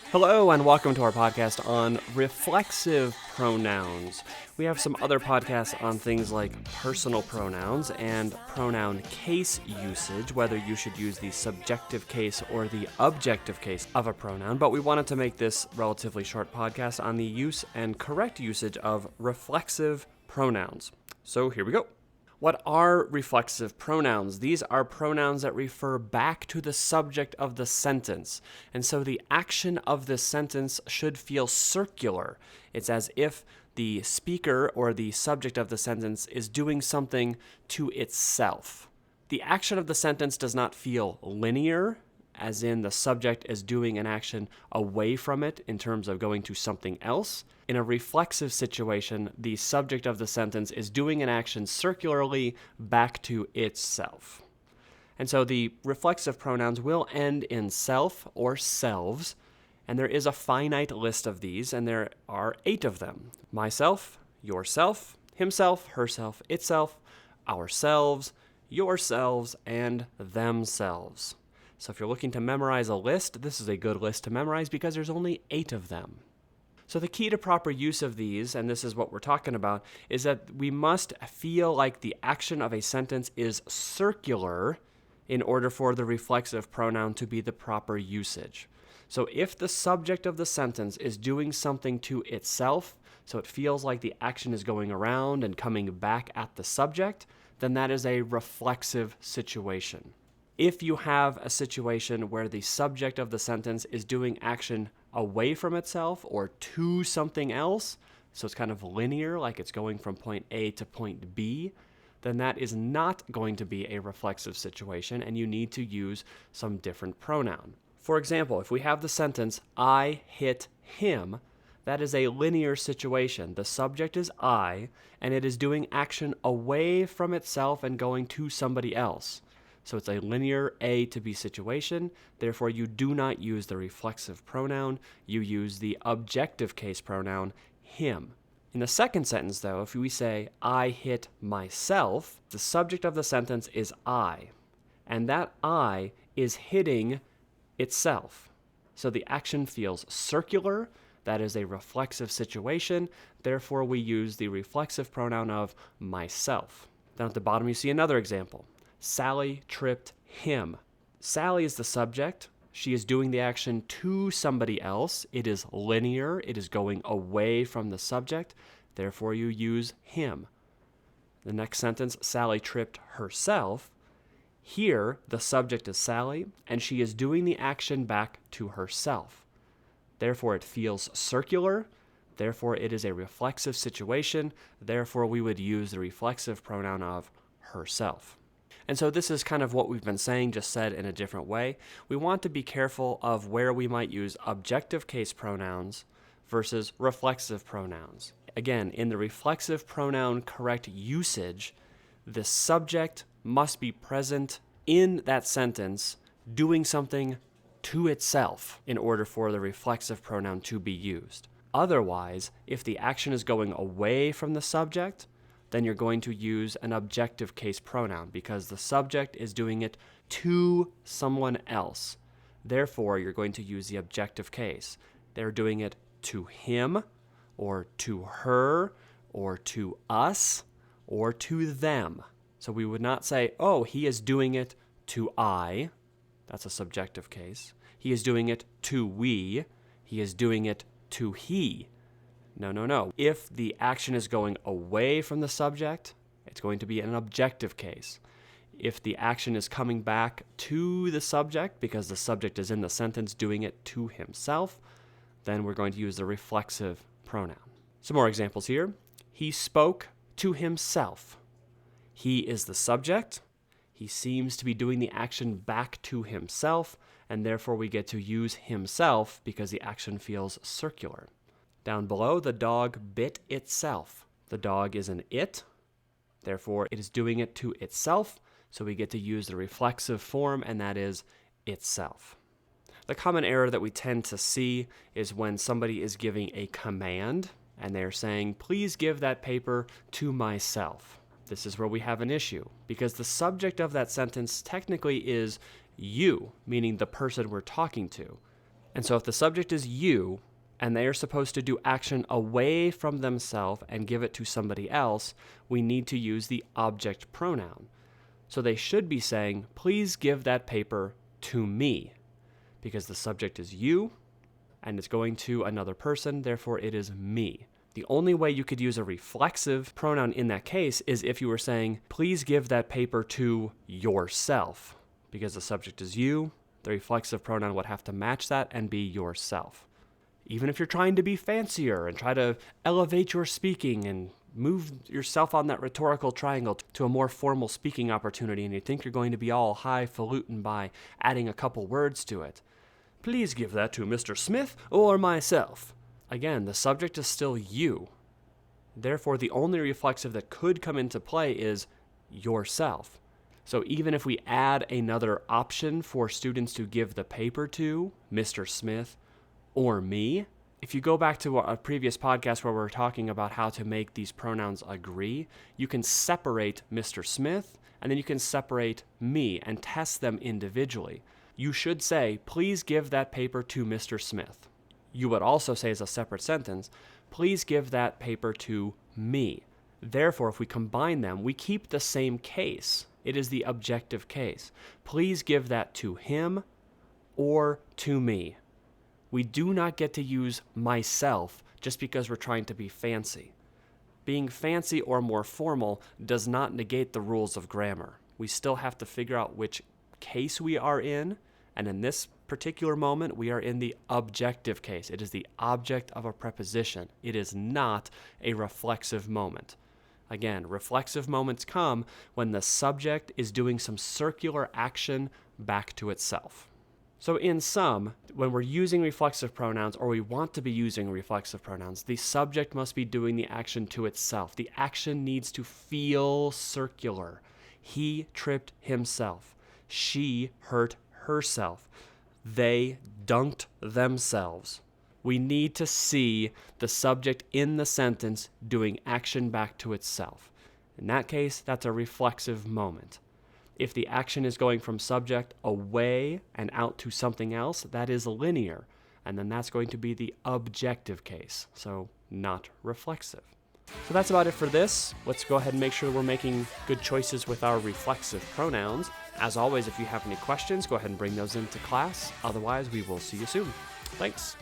Hello and welcome to our podcast on reflexive pronouns. We have some other podcasts on things like personal pronouns and pronoun case usage, whether you should use the subjective case or the objective case of a pronoun, but we wanted to make this relatively short podcast on the use and correct usage of reflexive pronouns. So here we go. What are reflexive pronouns? These are pronouns that refer back to the subject of the sentence. And so the action of this sentence should feel circular. It's as if the speaker or the subject of the sentence is doing something to itself. The action of the sentence does not feel linear, as in the subject is doing an action away from it in terms of going to something else. In a reflexive situation, the subject of the sentence is doing an action circularly back to itself. And so the reflexive pronouns will end in self or selves, and there is a finite list of these, and there are 8 of them. Myself, yourself, himself, herself, itself, ourselves, yourselves, and themselves. So if you're looking to memorize a list, this is a good list to memorize because there's only 8 of them. So the key to proper use of these, and this is what we're talking about, is that we must feel like the action of a sentence is circular in order for the reflexive pronoun to be the proper usage. So if the subject of the sentence is doing something to itself, so it feels like the action is going around and coming back at the subject, then that is a reflexive situation. If you have a situation where the subject of the sentence is doing action away from itself or to something else, so it's kind of linear, like it's going from point A to point B, then that is not going to be a reflexive situation, and you need to use some different pronoun. For example, if we have the sentence, I hit him, that is a linear situation. The subject is I, and it is doing action away from itself and going to somebody else. So it's a linear A to B situation. Therefore, you do not use the reflexive pronoun. You use the objective case pronoun, him. In the second sentence, though, if we say, I hit myself, the subject of the sentence is I. And that I is hitting itself. So the action feels circular. That is a reflexive situation. Therefore, we use the reflexive pronoun of myself. Down at the bottom, you see another example. Sally tripped him. Sally is the subject. She is doing the action to somebody else. It is linear. It is going away from the subject. Therefore, you use him. The next sentence, Sally tripped herself. Here, the subject is Sally, and she is doing the action back to herself. Therefore, it feels circular. Therefore, it is a reflexive situation. Therefore, we would use the reflexive pronoun of herself. And so this is kind of what we've been saying, just said in a different way. We want to be careful of where we might use objective case pronouns versus reflexive pronouns. Again, in the reflexive pronoun correct usage, the subject must be present in that sentence doing something to itself in order for the reflexive pronoun to be used. Otherwise, if the action is going away from the subject, then you're going to use an objective case pronoun because the subject is doing it to someone else. Therefore, you're going to use the objective case. They're doing it to him, or to her, or to us, or to them. So we would not say, oh, he is doing it to I. That's a subjective case. He is doing it to we. He is doing it to he. No. If the action is going away from the subject, it's going to be an objective case. If the action is coming back to the subject because the subject is in the sentence doing it to himself, then we're going to use the reflexive pronoun. Some more examples here. He spoke to himself. He is the subject. He seems to be doing the action back to himself, and therefore we get to use himself because the action feels circular. Down below, the dog bit itself. The dog is an it, therefore it is doing it to itself, so we get to use the reflexive form, and that is itself. The common error that we tend to see is when somebody is giving a command, and they're saying, please give that paper to myself. This is where we have an issue, because the subject of that sentence technically is you, meaning the person we're talking to. And so if the subject is you, and they are supposed to do action away from themselves and give it to somebody else, we need to use the object pronoun. So they should be saying, please give that paper to me, because the subject is you, and it's going to another person, therefore it is me. The only way you could use a reflexive pronoun in that case is if you were saying, please give that paper to yourself, because the subject is you, the reflexive pronoun would have to match that and be yourself. Even if you're trying to be fancier and try to elevate your speaking and move yourself on that rhetorical triangle to a more formal speaking opportunity, and you think you're going to be all highfalutin by adding a couple words to it. Please give that to Mr. Smith or myself. Again, the subject is still you. Therefore, the only reflexive that could come into play is yourself. So even if we add another option for students to give the paper to, Mr. Smith or me, if you go back to a previous podcast where we were talking about how to make these pronouns agree, you can separate Mr. Smith and then you can separate me and test them individually. You should say, please give that paper to Mr. Smith. You would also say as a separate sentence, please give that paper to me. Therefore, if we combine them, we keep the same case. It is the objective case. Please give that to him or to me. We do not get to use myself just because we're trying to be fancy. Being fancy or more formal does not negate the rules of grammar. We still have to figure out which case we are in, and in this particular moment, we are in the objective case. It is the object of a preposition. It is not a reflexive moment. Again, reflexive moments come when the subject is doing some circular action back to itself. So in sum, when we're using reflexive pronouns, or we want to be using reflexive pronouns, the subject must be doing the action to itself. The action needs to feel circular. He tripped himself. She hurt herself. They dunked themselves. We need to see the subject in the sentence doing action back to itself. In that case, that's a reflexive moment. If the action is going from subject away and out to something else, that is linear, and then that's going to be the objective case, so not reflexive. So that's about it for this. Let's go ahead and make sure we're making good choices with our reflexive pronouns. As always, if you have any questions, go ahead and bring those into class. Otherwise, we will see you soon. Thanks.